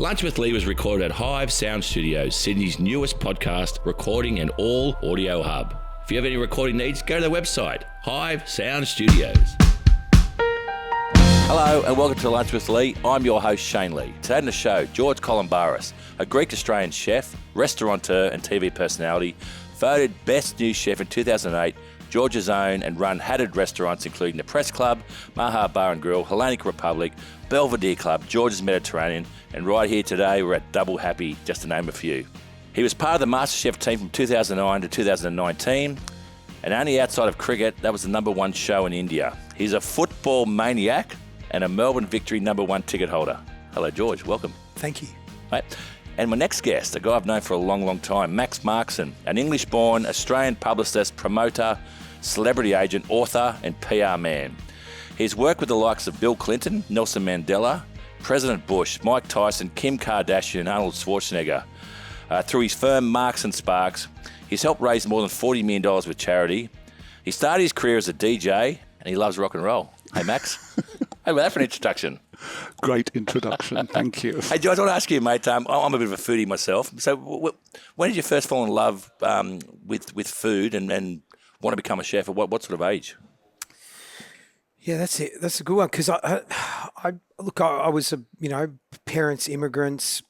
Lunch with Lee was recorded at Hive Sound Studios, Sydney's newest podcast, recording and all audio hub. If you have any recording needs, go to their website, Hive Sound Studios. Hello and welcome to Lunch with Lee. I'm your host, Shane Lee. Today on the show, George Calombaris, a Greek-Australian chef, restaurateur and TV personality, voted Best New Chef in 2008, George's own and run hatted restaurants including the Press Club, Mahar Bar and Grill, Hellenic Republic, Belvedere Club, George's Mediterranean, and right here today we're at Double Happy, just to name a few. He was part of the MasterChef team from 2009 to 2019, and only outside of cricket, that was the #1 show in India. He's a football maniac and a Melbourne Victory #1 ticket holder. Hello, George. Welcome. Thank you. Mate. And my next guest, a guy I've known for a long, long time, Max Markson, an English-born Australian publicist, promoter, celebrity agent, author, and PR man. He's worked with the likes of Bill Clinton, Nelson Mandela, President Bush, Mike Tyson, Kim Kardashian, and Arnold Schwarzenegger. Through his firm, Marks and Sparks, he's helped raise more than $40 million with charity. He started his career as a DJ, and he loves rock and roll. Hey, Max. Hey, well, that's an introduction. Great introduction. Thank you. Hey, George, I want to ask you, mate, I'm a bit of a foodie myself. So when did you first fall in love with food and want to become a chef? At what sort of age? Yeah, that's it. That's a good one because I was parents immigrants.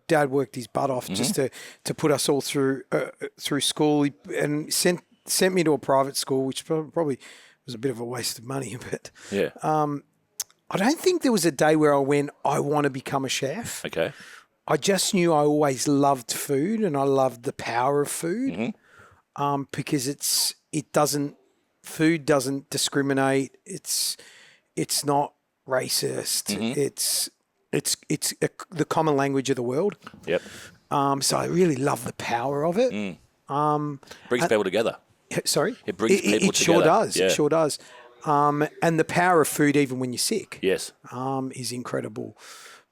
Dad worked his butt off just to put us all through school and sent me to a private school, which probably was a bit of a waste of money. But yeah, I don't think there was a day where I went, I want to become a chef. Okay. I just knew I always loved food and I loved the power of food because food doesn't discriminate. It's not racist. It's the common language of the world. Yep. So I really love the power of it. Brings people together. Sorry? It brings people together. It sure does. Yeah. It sure does. And the power of food, even when you're sick, Yes. is incredible.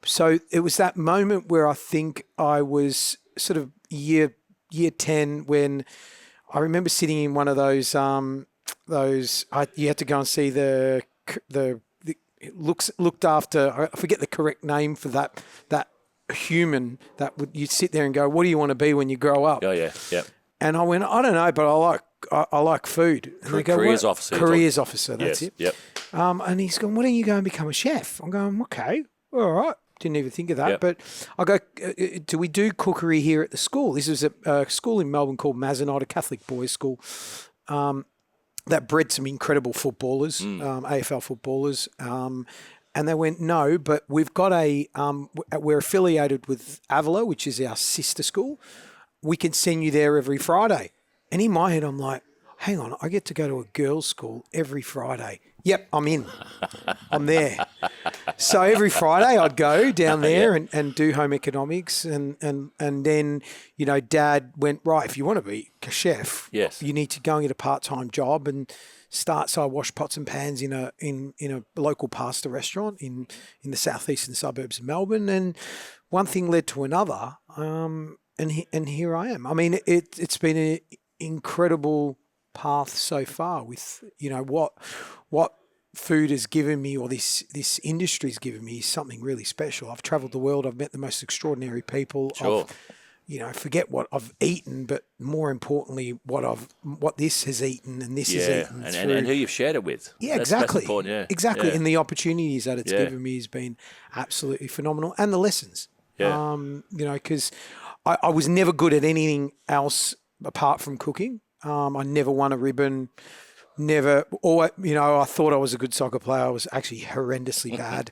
So it was that moment where I think I was sort of year 10 when I remember sitting in one of those you had to go and see the looked after. I forget the correct name for that human that would you sit there and go, what do you want to be when you grow up? Oh yeah, yep. And I went, I don't know, but I like food. And they go, Careers officer. Careers officer, that's it. Yep. And he's going, why don't you go and become a chef? I'm going, okay, all right. Didn't even think of that. Yep. But I go, do we do cookery here at the school? This was a school in Melbourne called Mazenod, a Catholic boys' school. That bred some incredible footballers, AFL footballers. And they went, no, but we've got we're affiliated with Avila, which is our sister school. We can send you there every Friday. And in my head, I'm like, hang on, I get to go to a girls' school every Friday. Yep, I'm in. I'm there. So every Friday I'd go down there and do home economics. And then, Dad went, right, if you want to be a chef, yes, you need to go and get a part-time job and start. So I washed pots and pans in a local pasta restaurant in the southeastern suburbs of Melbourne. And one thing led to another. And here I am. I mean, it's been an incredible path so far with, what food has given me or this industry's given me is something really special. I've traveled the world. I've met the most extraordinary people. Sure. Forget what I've eaten, but more importantly, what this has eaten and this has eaten. And who you've shared it with. Yeah, That's important, yeah. Exactly. Yeah. And the opportunities that it's given me has been absolutely phenomenal. And the lessons. Yeah. Because I was never good at anything else apart from cooking. I never won a ribbon. I thought I was a good soccer player. I was actually horrendously bad.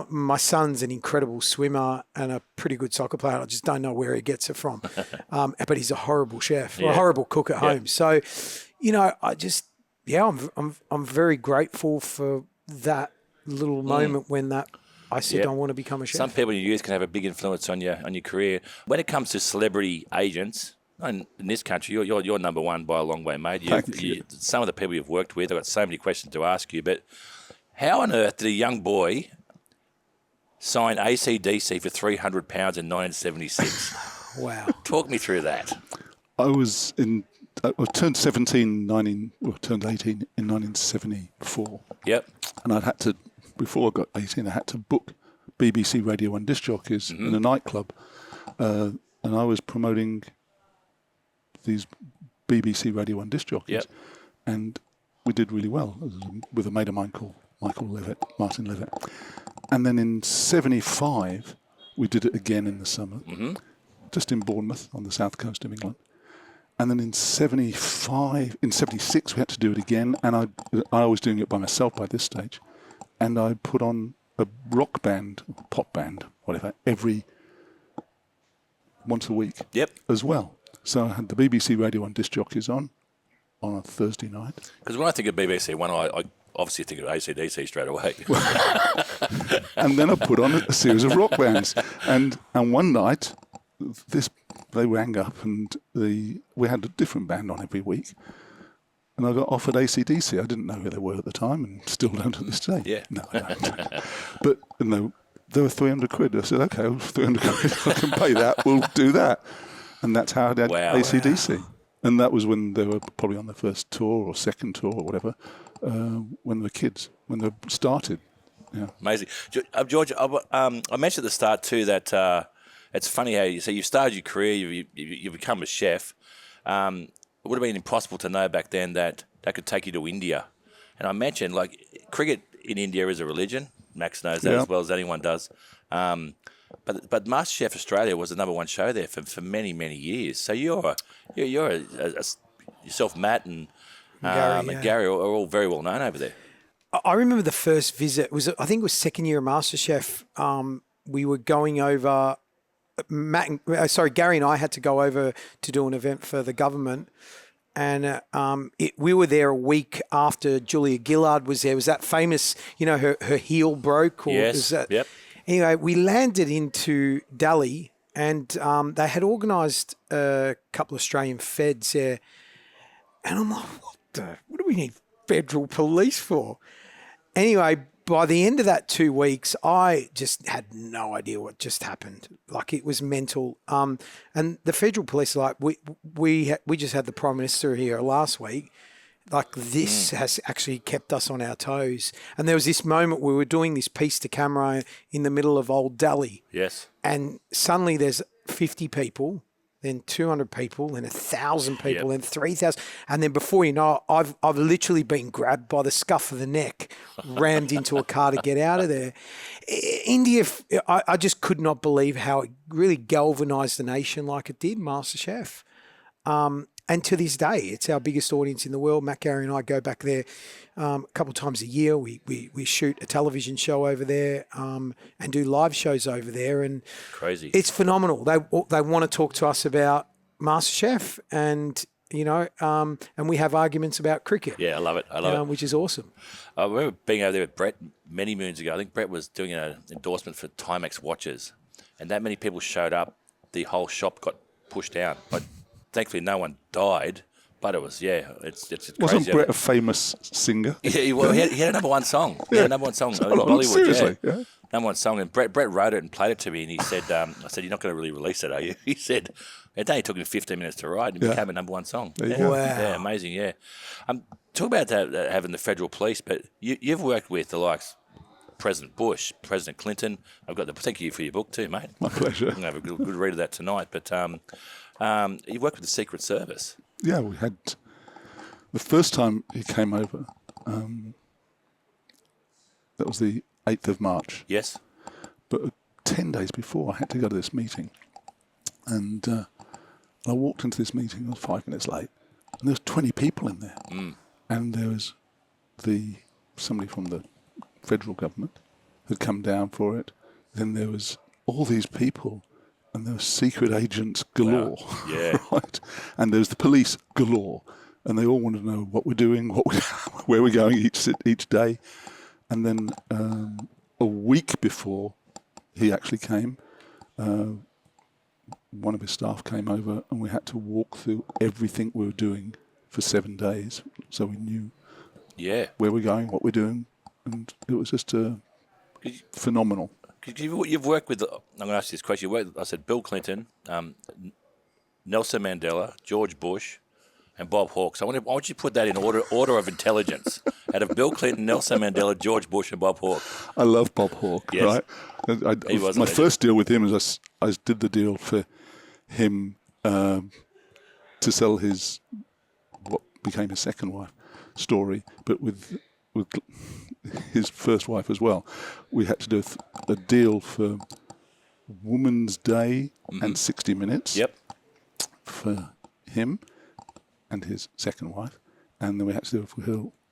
My son's an incredible swimmer and a pretty good soccer player. I just don't know where he gets it from. But he's a horrible chef, or a horrible cook at home. So, I'm very grateful for that little moment when I said I want to become a chef. Some people in your youth can have a big influence on your career. When it comes to celebrity agents, in this country, you're #1 by a long way, mate. Some of the people you've worked with, I've got so many questions to ask you, but how on earth did a young boy sign AC/DC for £300 in 1976? Wow. Talk me through that. I turned 18 in 1974. Yep. And before I got 18, I had to book BBC Radio 1 disc jockeys in a nightclub, and I was promoting these BBC Radio 1 disc jockeys, and we did really well with a mate of mine called Martin Levitt. And then in 75, we did it again in the summer, just in Bournemouth on the south coast of England. And then in 76, we had to do it again, and I was doing it by myself by this stage, and I put on a rock band, pop band, whatever, once a week as well. So I had the BBC Radio 1 disc jockeys on a Thursday night. Because when I think of BBC One, I obviously think of AC/DC straight away. And then I put on a series of rock bands. And one night, they rang up and we had a different band on every week. And I got offered AC/DC. I didn't know who they were at the time and still don't at this day. Yeah. No, I don't. But no, they were 300 quid. I said, okay, 300 quid, I can pay that, we'll do that. And that's how I did AC/DC. Wow. And that was when they were probably on their first tour or second tour or whatever, when they were kids, when they started. Yeah. Amazing. George, I mentioned at the start too that it's funny how you started your career, you become a chef. It would have been impossible to know back then that could take you to India. And I mentioned, like, cricket in India is a religion. Max knows that as well as anyone does. But MasterChef Australia was the number one show there for many, many years. So yourself, Matt, and Gary are all very well known over there. I remember the first visit I think it was second year of MasterChef. We were going over. Gary and I had to go over to do an event for the government, and we were there a week after Julia Gillard was there. It was that famous, her heel broke? Or yes. Was that, yep. Anyway, we landed into Delhi, and they had organised a couple of Australian feds there. And I'm like, what do we need federal police for? Anyway, by the end of that 2 weeks, I just had no idea what just happened. Like, it was mental. And the federal police are like, we just had the Prime Minister here last week. Like, this has actually kept us on our toes. And there was this moment where we were doing this piece to camera in the middle of Old Delhi. Yes. And suddenly there's 50 people, then 200 people, then 1,000 people, then 3,000. And then before you know it, I've literally been grabbed by the scuff of the neck, rammed into a car to get out of there. India, I just could not believe how it really galvanised the nation like it did, MasterChef. And to this day, it's our biggest audience in the world. Matt, Gary and I go back there a couple of times a year. We shoot a television show over there and do live shows over there. And crazy. It's phenomenal. They want to talk to us about MasterChef and, and we have arguments about cricket. Yeah, I love it. Which is awesome. I remember being over there with Brett many moons ago. I think Brett was doing an endorsement for Timex watches. And that many people showed up, the whole shop got pushed down. But thankfully, no one died, but it was, it's crazy. Wasn't Brett a famous singer? Yeah, well, he had a number one song. He had a number one song in Bollywood. Seriously, yeah. Number one song. And Brett wrote it and played it to me, and he said, I said, you're not going to really release it, are you? He said, it only took him 15 minutes to write, and it became a number one song. There you go. Wow. Yeah, amazing, yeah. Talk about that, having the federal police, but you've worked with the likes President Bush, President Clinton. Thank you for your book too, mate. My pleasure. I'm going to have a good read of that tonight, but... you worked with the Secret Service. Yeah, we had the first time he came over. That was the 8th of March. Yes. But 10 days before, I had to go to this meeting, and I walked into this meeting. I was 5 minutes late, and there was 20 people in there, and there was somebody from the federal government had come down for it. Then there was all these people. And there were secret agents galore, wow. Yeah, right? And there's the police galore, and they all want to know what we're doing, where we're going each day. And then a week before he actually came, one of his staff came over, and we had to walk through everything we were doing for 7 days, so we knew where we're going, what we're doing, and it was just phenomenal. You've worked with, I'm going to ask you this question, I said Bill Clinton, Nelson Mandela, George Bush, and Bob Hawke. So I want you to put that in order of intelligence. Out of Bill Clinton, Nelson Mandela, George Bush, and Bob Hawke. I love Bob Hawke, yes. right? He was my first deal with him is I did the deal for him to sell what became his second wife story, but with his first wife as well. We had to do a deal for Woman's Day and 60 Minutes. Yep. For him and his second wife, and then we had to do it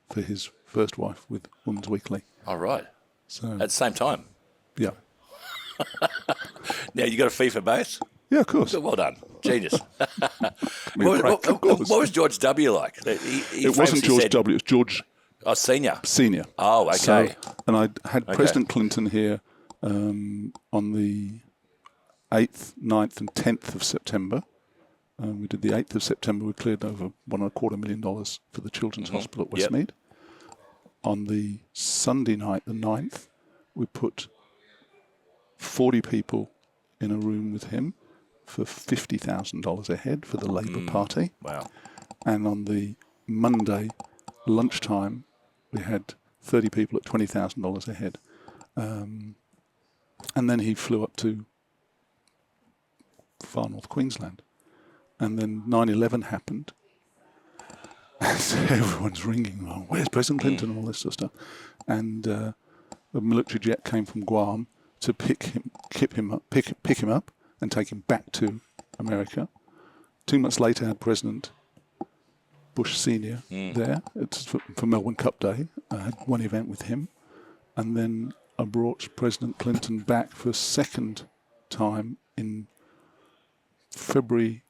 for his first wife with Woman's Weekly. All right. So at the same time. Yeah. Now you got a fee for both? Yeah, of course. Well done, genius. What was George W. like? It wasn't George W. It was George. Oh, Senior. Oh, okay. So, and I had President Clinton here on the 8th, 9th, and 10th of September. We did the 8th of September. We cleared over $1.25 million for the Children's Hospital at Westmead. On the Sunday night, the 9th, we put 40 people in a room with him for $50,000 a head for the Labour Party. Wow. And on the Monday lunchtime, we had 30 people at $20,000 a head. And then he flew up to far north Queensland. And then 9/11 happened. So everyone's ringing, oh, where's President Clinton, and all this sort of stuff. And a military jet came from Guam to pick him up and take him back to America. 2 months later, I had President Bush Senior there. It's for Melbourne Cup Day. I had one event with him. And then I brought President Clinton back for a second time in February,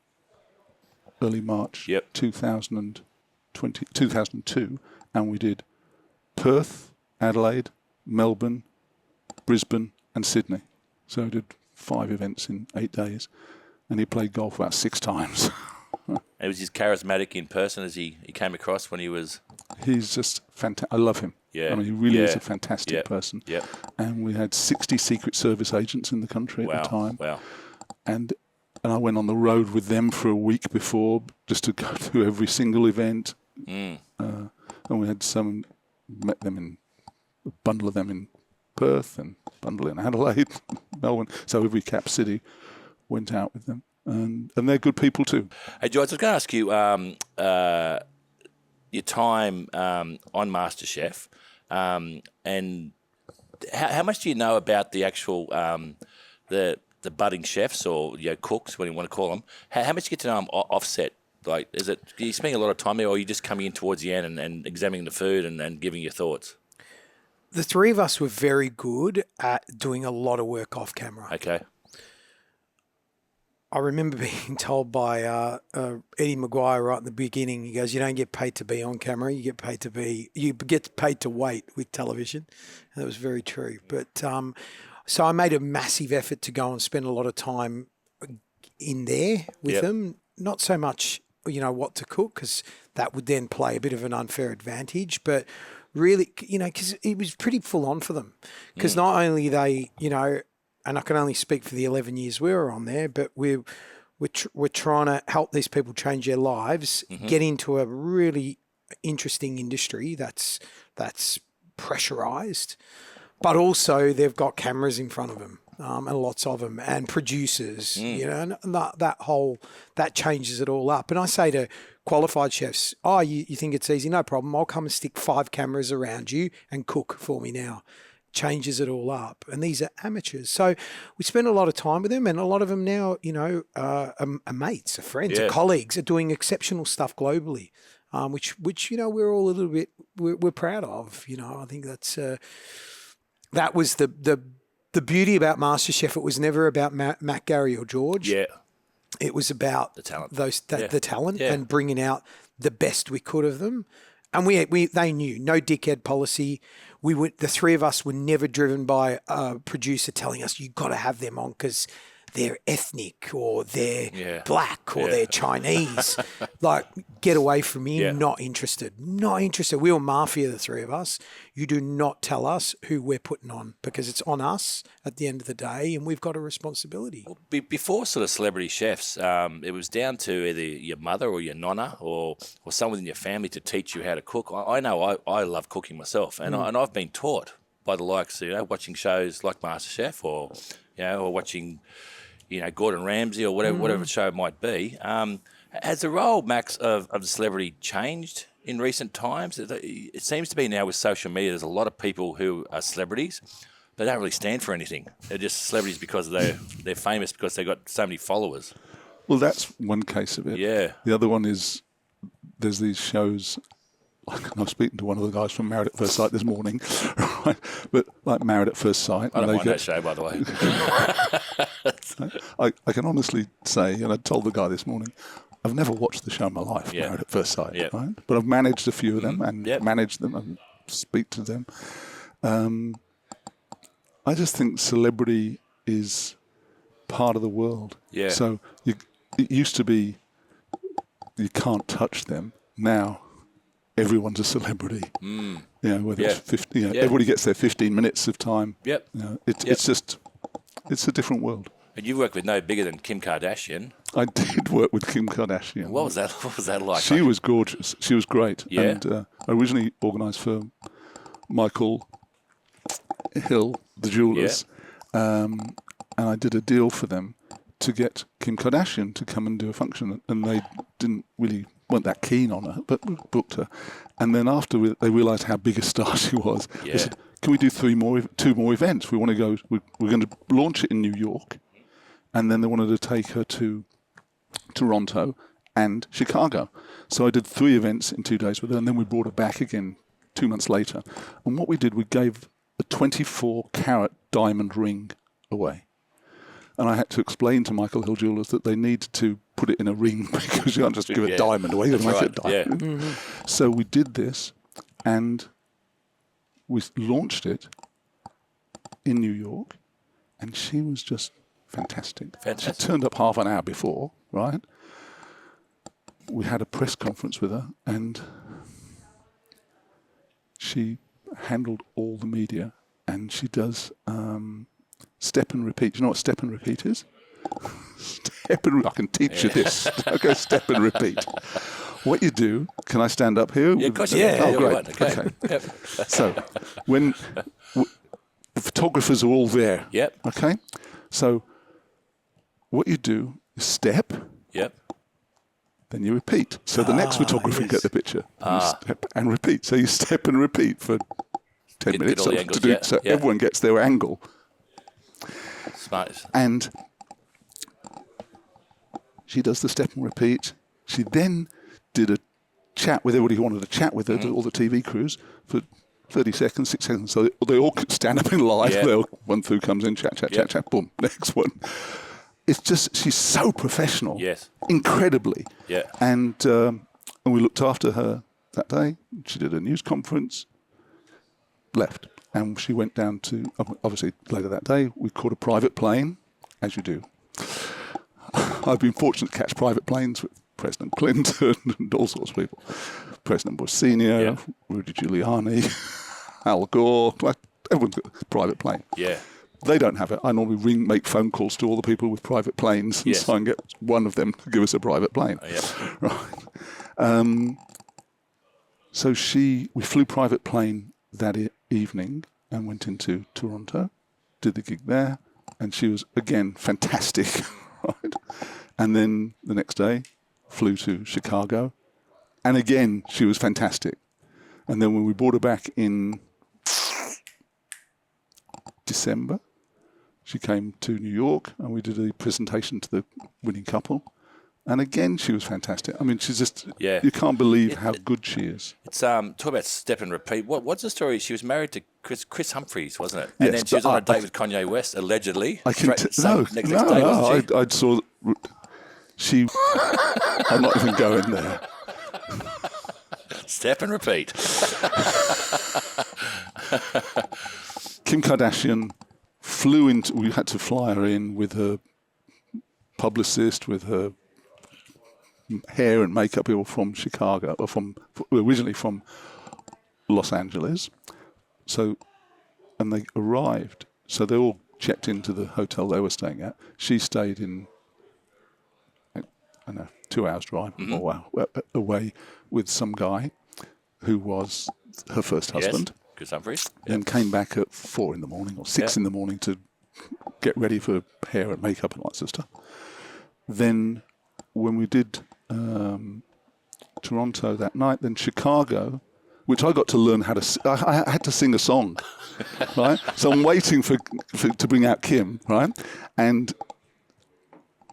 early March 2002, and we did Perth, Adelaide, Melbourne, Brisbane, and Sydney. So I did 5 events in 8 days, and he played golf about 6 times. And was he charismatic in person as he came across when he was... He's just fantastic. I love him. Yeah. I mean, he really is a fantastic person. Yeah. And we had 60 Secret Service agents in the country at the time. Wow. And I went on the road with them for a week before just to go to every single event. And we had met them a bundle of them in Perth and a bundle in Adelaide, Melbourne. So every cap city went out with them. And they're good people too. Hey, George, I was going to ask you your time on MasterChef and how much do you know about the actual the budding chefs or cooks, when you want to call them? How much do you get to know them offset? Like, do you spend a lot of time there, or are you just coming in towards the end and examining the food and giving your thoughts? The three of us were very good at doing a lot of work off camera. Okay. I remember being told by Eddie Maguire right in the beginning, he goes, you don't get paid to be on camera, you get paid to wait with television. And that was very true. But so I made a massive effort to go and spend a lot of time in there with them. Not so much, what to cook, because that would then play a bit of an unfair advantage. But really, because it was pretty full on for them. Because not only they, and I can only speak for the 11 years we were on there, but we're trying to help these people change their lives, get into a really interesting industry that's pressurized, but also they've got cameras in front of them, and lots of them, and producers, and that changes it all up. And I say to qualified chefs, you think it's easy? No problem. I'll come and stick 5 cameras around you and cook for me now. Changes it all up. And these are amateurs. So we spend a lot of time with them, and a lot of them now, are mates, are friends, are colleagues, are doing exceptional stuff globally, which we're all a little bit, we're proud of. I think that was the beauty about MasterChef. It was never about Matt, Gary or George. Yeah. It was about the talent, the talent and bringing out the best we could of them. And they knew, no dickhead policy. The 3 of us were never driven by a producer telling us, you've got to have them on because they're ethnic or they're Yeah. black or Yeah. they're Chinese. Like, get away from me. Yeah. Not interested. Not interested. We were mafia, the three of us. You do not tell us who we're putting on, because it's on us at the end of the day, and we've got a responsibility. Before sort of celebrity chefs, it was down to either your mother or your nonna or someone in your family to teach you how to cook. I know I love cooking myself, and I've been taught by the likes, watching shows like MasterChef or watching, Gordon Ramsay or whatever show it might be. Has the role, Max, of the celebrity changed in recent times? It seems to be now with social media, there's a lot of people who are celebrities. They don't really stand for anything. They're just celebrities because they're famous because they've got so many followers. Well, that's one case of it. Yeah. The other one is there's these shows. Like, I was speaking to one of the guys from Married at First Sight this morning, right? But like Married at First Sight. I don't mind that show, by the way. I can honestly say, and I told the guy this morning, I've never watched the show in my life, Married at First Sight, right? But I've managed a few of them and managed them and speak to them. I just think celebrity is part of the world. Yeah. So it used to be you can't touch them. Now everyone's a celebrity. Whether it's 50, everybody gets their 15 minutes of time. Yep. It's a different world. And you worked with no bigger than Kim Kardashian. I did work with Kim Kardashian. What was that like? She was gorgeous. She was great. Yeah. And I originally organised for Michael Hill, the jewellers, and I did a deal for them to get Kim Kardashian to come and do a function, and they weren't that keen on her, but we booked her. And then after they realised how big a star she was, they said, "Can we do two more events? We want to go. We're going to launch it in New York, and then they wanted to take her to Toronto and Chicago." So I did 3 events in 2 days with her, and then we brought her back again 2 months later. And what we did, we gave a 24-carat diamond ring away. And I had to explain to Michael Hill Jewellers that they needed to put it in a ring because you can't just give a diamond away. You make it a diamond. Yeah. Mm-hmm. So we did this, and we launched it in New York, and she was just fantastic. She turned up half an hour before, right? We had a press conference with her, and she handled all the media, and she does step and repeat. Do you know what step and repeat is? I can teach you this. Okay, step and repeat. What you do, can I stand up here? Yeah, of course you can. Oh, great. Okay. Yep. So, when the photographers are all there. Yep. Okay? So, what you do is step. Yep. Then you repeat. So the next photographer will get the picture. You step and repeat. So you step and repeat for 10 minutes so everyone gets their angle. Smart. And she does the step and repeat. She then did a chat with everybody who wanted to chat with her, all the TV crews, for 30 seconds, 6 seconds. So they all could stand up in line. Yeah. One through comes in, chat, boom, next one. It's just, she's so professional. Yes. Incredibly. Yeah. And we looked after her that day. She did a news conference, left. And she went down to, obviously later that day, we caught a private plane, as you do. I've been fortunate to catch private planes with President Clinton and all sorts of people. President Bush Sr., Rudy Giuliani, Al Gore, everyone's got a private plane. Yeah. They don't have it. I normally make phone calls to all the people with private planes and try and get one of them to give us a private plane. Right. So we flew private plane that evening and went into Toronto, did the gig there, and she was, again, fantastic. Right. And then the next day, flew to Chicago, and again, she was fantastic. And then when we brought her back in December, she came to New York, and we did a presentation to the winning couple. And again, she was fantastic. I mean, she's just, you can't believe how good she is. It's talk about step and repeat. What's the story? She was married to Chris Humphries, wasn't it? And then she was on a date with Kanye West, allegedly. I can no, I saw she. I'm not even going there. Step and repeat. Kim Kardashian flew into. We had to fly her in with her publicist, with her hair and makeup people from Chicago, or originally from Los Angeles. So, and they arrived. So they all checked into the hotel they were staying at. She stayed in, I don't know, 2 hours drive away with some guy who was her first husband. Yes. Good summary. Then came back at 4 in the morning or 6 in the morning to get ready for hair and makeup and all that sort of stuff. Then when we did Toronto that night, then Chicago, which I got to learn how to... I had to sing a song, right? So I'm waiting to bring out Kim, right? And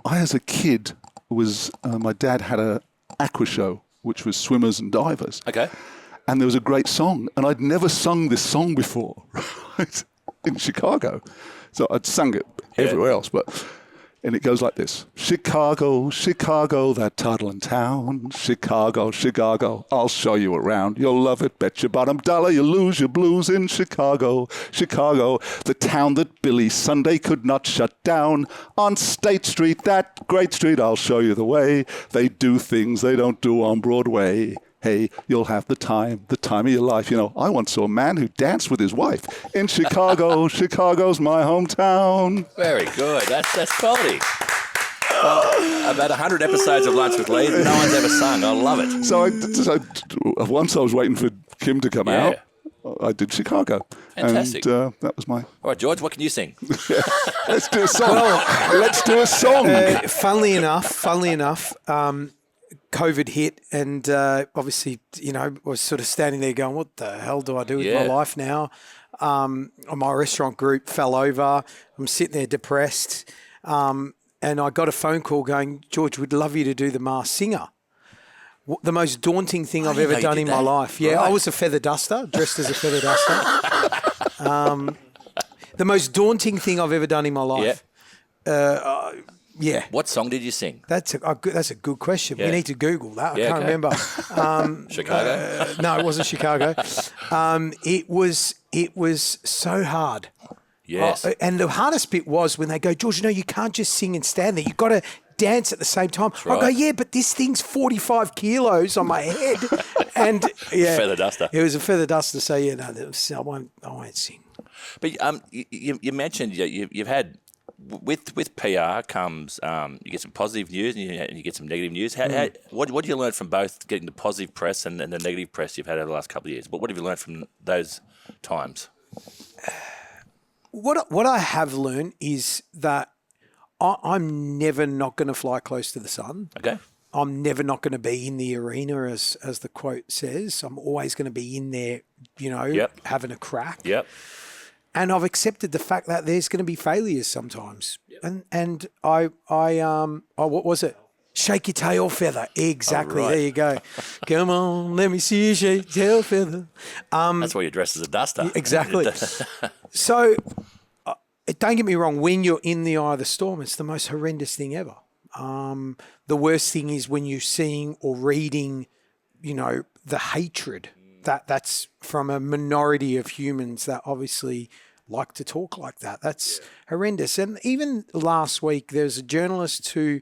I, as a kid, my dad had a aqua show, which was swimmers and divers. Okay. And there was a great song, and I'd never sung this song before, right? In Chicago. So I'd sung it everywhere else, and it goes like this. Chicago, Chicago, that toddling town. Chicago, Chicago, I'll show you around. You'll love it, bet your bottom dollar you'll lose your blues in Chicago. Chicago, the town that Billy Sunday could not shut down. On State Street, that great street, I'll show you the way. They do things they don't do on Broadway. Hey, you'll have the time of your life. You know, I once saw a man who danced with his wife in Chicago. Chicago's my hometown. Very good. That's quality. Well, about 100 episodes of Lunch with Lee, no one's ever sung. I love it. So once I was waiting for Kim to come out, I did Chicago. Fantastic. And that was my... All right, George, what can you sing? Let's do a song. Let's do a song. Funnily enough, COVID hit, and obviously, I was sort of standing there going, what the hell do I do with my life now? My restaurant group fell over. I'm sitting there depressed. And I got a phone call going, George, we'd love you to do The Masked Singer. The most daunting thing I've ever done in my life. Yeah, right. I was a feather duster, dressed as a feather duster. The most daunting thing I've ever done in my life. Yeah. What song did you sing? That's a good question. We need to Google that. I can't remember. Chicago? No, it wasn't Chicago. It was so hard. Yes. And the hardest bit was when they go, George, you can't just sing and stand there. You've got to dance at the same time. Right. I go, but this thing's 45 kilos on my head. And feather duster. It was a feather duster. So I won't sing. But you mentioned you've had... With PR comes you get some positive news and you get some negative news. What do you learn from both getting the positive press and the negative press you've had over the last couple of years? What have you learned from those times? What I have learned is that I'm never not going to fly close to the sun. Okay. I'm never not going to be in the arena, as the quote says. I'm always going to be in there, having a crack. Yep. And I've accepted the fact that there's going to be failures sometimes. Yep. And I what was it? Shake your tail feather. Exactly. Oh, right. There you go. Come on, let me see you shake your tail feather. That's why you're dressed as a duster. Exactly. So don't get me wrong. When you're in the eye of the storm, it's the most horrendous thing ever. The worst thing is when you're seeing or reading, the hatred that's from a minority of humans that obviously like to talk like that. That's horrendous. And even last week, there's a journalist who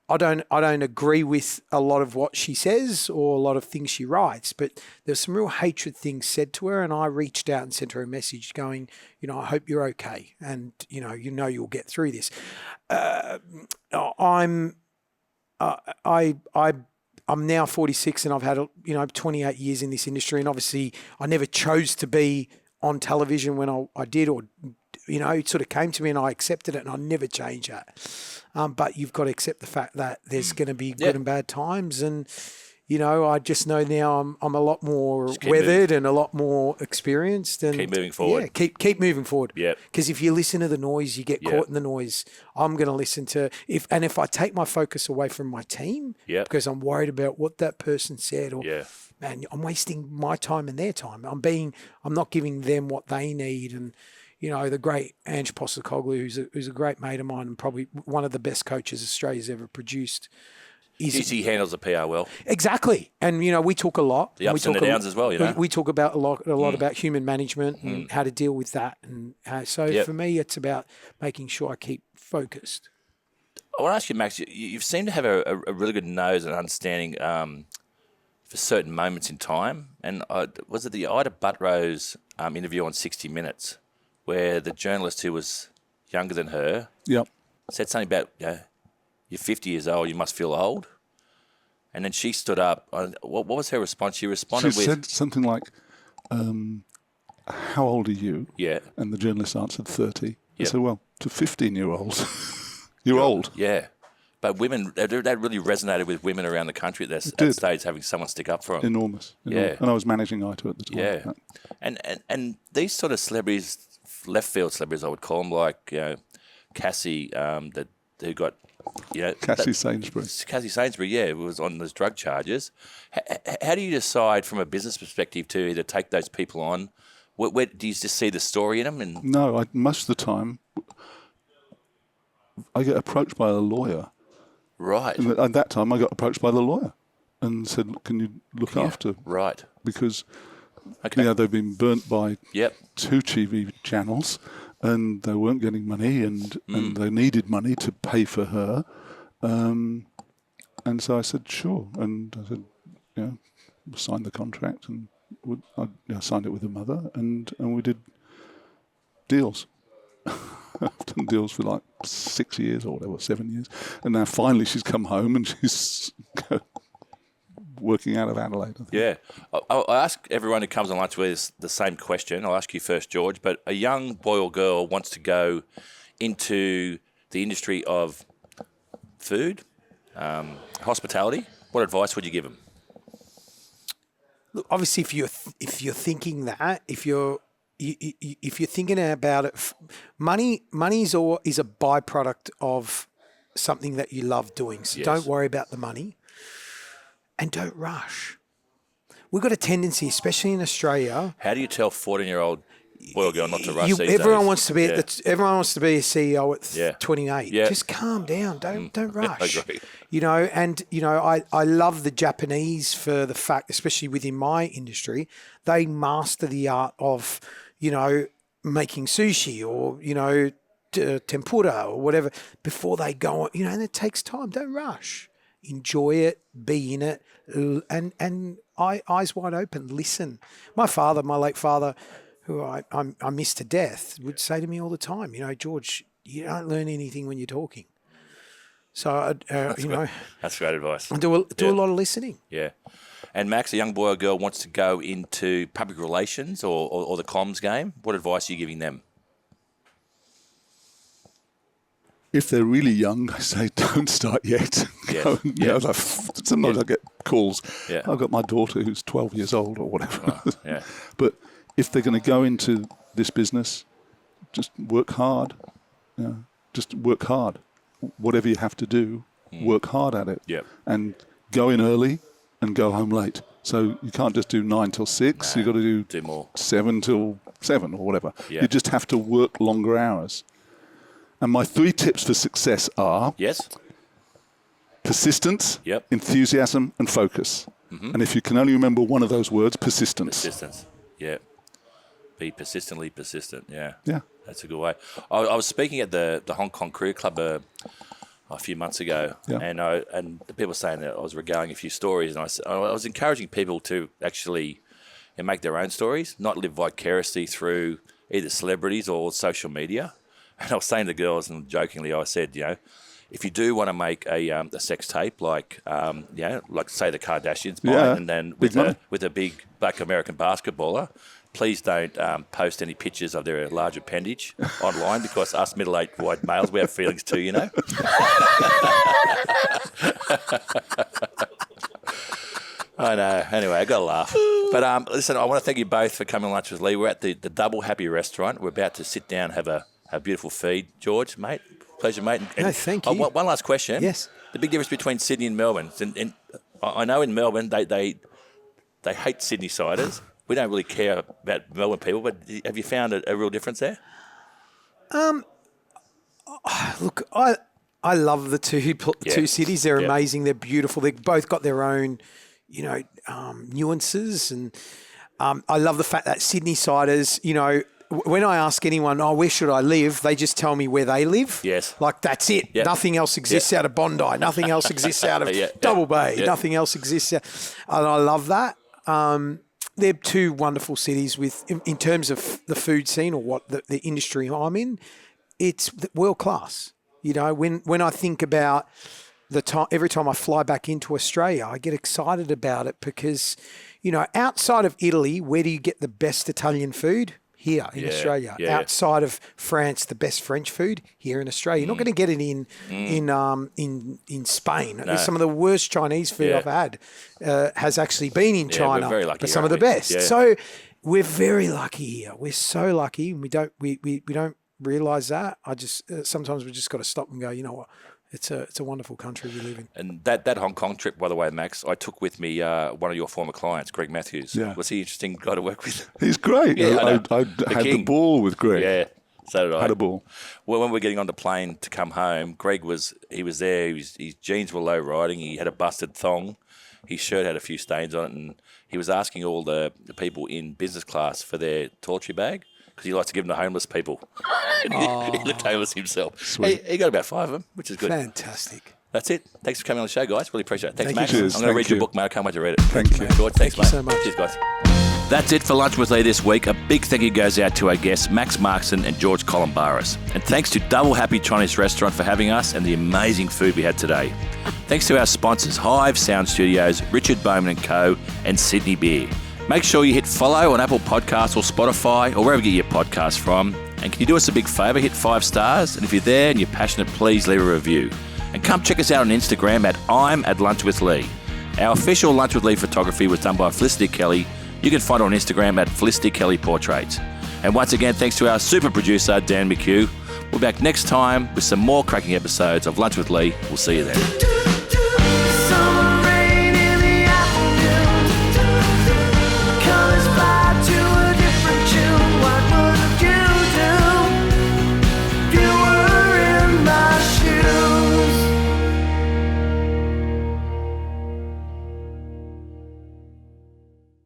I don't agree with a lot of what she says or a lot of things she writes, but there's some real hatred things said to her, and I reached out and sent her a message going, I hope you're okay, and you'll get through this. I'm now 46 and I've had 28 years in this industry, and obviously I never chose to be on television when I did, or it sort of came to me and I accepted it, and I never change that. But you've got to accept the fact that there's going to be good and bad times, and I just know now I'm a lot more weathered and a lot more experienced, and keep moving forward. Yeah, keep moving forward. Yeah. Because if you listen to the noise, you get caught in the noise. I'm going to listen to if I take my focus away from my team because I'm worried about what that person said, or man, I'm wasting my time and their time. I'm not giving them what they need. And the great Ange Postecoglou, who's a great mate of mine and probably one of the best coaches Australia's ever produced. He handles the PR well. Exactly. And, we talk a lot. The ups and the downs as well, We talk about a lot about human management and how to deal with that. And for me, it's about making sure I keep focused. I want to ask you, Max, you seem to have a really good nose and understanding for certain moments in time. And was it the Ida Buttrose interview on 60 Minutes where the journalist who was younger than her said something about, you're 50 years old, you must feel old? And then she stood up. What was her response? She responded She said something like, how old are you? Yeah. And the journalist answered 30. I Yep. said, well, to 15-year-olds, you're old. Yeah. But women, that really resonated with women around the country at that stage, having someone stick up for them. Enormous. Yeah. And I was managing ITO at the time. Yeah. And these sort of celebrities, left field celebrities, I would call them, like Cassie, who got, Cassie Sainsbury. Cassie Sainsbury, who was on those drug charges. How do you decide from a business perspective to either take those people on? Where do you just see the story in them? And No, most of the time, I get approached by a lawyer. right. And at that time, I got approached by the lawyer and said, can you look after? Right. Because Okay. they've been burnt by Yep. 2 TV channels and they weren't getting money and they needed money to pay for her. And so I said, sure. And I said, signed the contract and I signed it with the mother and we did deals. I've done deals for like 6 years or whatever, 7 years. And now finally she's come home and she's working out of Adelaide, I think. Yeah. I ask everyone who comes on lunch with the same question. I'll ask you first, George. But a young boy or girl wants to go into the industry of food, hospitality. What advice would you give them? Look, obviously, if you're thinking that, if you're thinking about it, money is a byproduct of something that you love doing. So don't worry about the money, and don't rush. We've got a tendency, especially in Australia. How do you tell 14-year-old boy or girl not to rush these Everyone days? wants to be everyone wants to be a CEO at 28. Yeah. Just calm down. Don't rush. I agree. I love the Japanese for the fact, especially within my industry, they master the art of, making sushi or, tempura or whatever before they go on, and it takes time. Don't rush. Enjoy it, be in it, and eyes wide open, listen. My late father, who I miss to death, would say to me all the time, George, you don't learn anything when you're talking. So, That's great advice. I do a lot of listening. Yeah. And Max, a young boy or girl wants to go into public relations or the comms game. What advice are you giving them? If they're really young, I say don't start yet. Yes. Sometimes I get calls. Yeah. I've got my daughter who's 12 years old or whatever. Oh, yeah. But if they're going to go into this business, just work hard. Just work hard. Whatever you have to do, work hard at it. Yep. And go in early and go home late. So you can't just do 9 till 6. You've got to do more. 7 till 7 or whatever. Yeah. You just have to work longer hours. And my 3 tips for success are persistence, enthusiasm, and focus. Mm-hmm. And if you can only remember one of those words, persistence. Persistence, yeah. Be persistently persistent, yeah. Yeah. That's a good way. I was speaking at the Hong Kong Career Club a few months ago, and the people were saying that I was regaling a few stories, and I was encouraging people to actually make their own stories, not live vicariously through either celebrities or social media. And I was saying to the girls, and jokingly, I said, if you do want to make a sex tape, like say the Kardashians, and then with a big black American basketballer, please don't post any pictures of their large appendage online, because us middle-aged white males, we have feelings too, I know. Anyway, I got to laugh. But listen, I want to thank you both for coming to lunch with Lee. We're at the Double Happy restaurant. We're about to sit down, have a beautiful feed. George, mate, pleasure, mate. No, thank you. One last question. Yes. The big difference between Sydney and Melbourne. And I know in Melbourne they hate Sydney siders. We don't really care about Melbourne people, but have you found a real difference there? Look, I love the two cities. They're amazing. They're beautiful. They've both got their own, nuances, and I love the fact that Sydney siders, when I ask anyone, where should I live? They just tell me where they live. Yes. Like, that's it. Yep. Nothing else exists out of Bondi. Nothing else exists out of Double Bay. Yep. Nothing else exists. And I love that. They're two wonderful cities in terms of the food scene or what the industry I'm in. It's world class. You know, when I think about the time, every time I fly back into Australia, I get excited about it because, you know, outside of Italy, where do you get the best Italian food? Here in Australia. Yeah. Outside of France, the best French food here in Australia. You're not going to get it in Spain. No. Some of the worst Chinese food I've had has actually been in China. We're very lucky, but some of the best. Yeah. So we're very lucky here. We're so lucky, and we don't realise that. I just sometimes we just got to stop and go, you know what? It's a wonderful country we live in. And that Hong Kong trip, by the way, Max, I took with me one of your former clients, Greg Matthews. Yeah. Was he an interesting guy to work with? He's great. Yeah, I had the ball with Greg. Yeah, so did I. Had a ball. Well, when we were getting on the plane to come home, Greg was there. His jeans were low riding. He had a busted thong. His shirt had a few stains on it, and he was asking all the people in business class for their toiletry bag, because he likes to give them to homeless people. He looked homeless himself. He got about 5 of them, which is good. Fantastic. That's it. Thanks for coming on the show, guys. Really appreciate it. Thanks, Thank Max. you. Cheers. I'm going to read your Thank book, mate. I can't wait to read it. Thank you. George, thanks, Thank you mate. so much. Cheers, guys. That's it for Lunch with Lee this week. A big thank you goes out to our guests, Max Markson and George Calombaris. And thanks to Double Happy Chinese Restaurant for having us and the amazing food we had today. Thanks to our sponsors, Hive Sound Studios, Richard Bowman & Co. and Sydney Beer. Make sure you hit follow on Apple Podcasts or Spotify or wherever you get your podcasts from. And can you do us a big favour? Hit 5 stars. And if you're there and you're passionate, please leave a review. And come check us out on Instagram at @I'mAtLunchWithLee. Our official Lunch with Lee photography was done by Felicity Kelly. You can find her on Instagram at Felicity Kelly Portraits. And once again, thanks to our super producer, Dan McHugh. We're back next time with some more cracking episodes of Lunch with Lee. We'll see you then.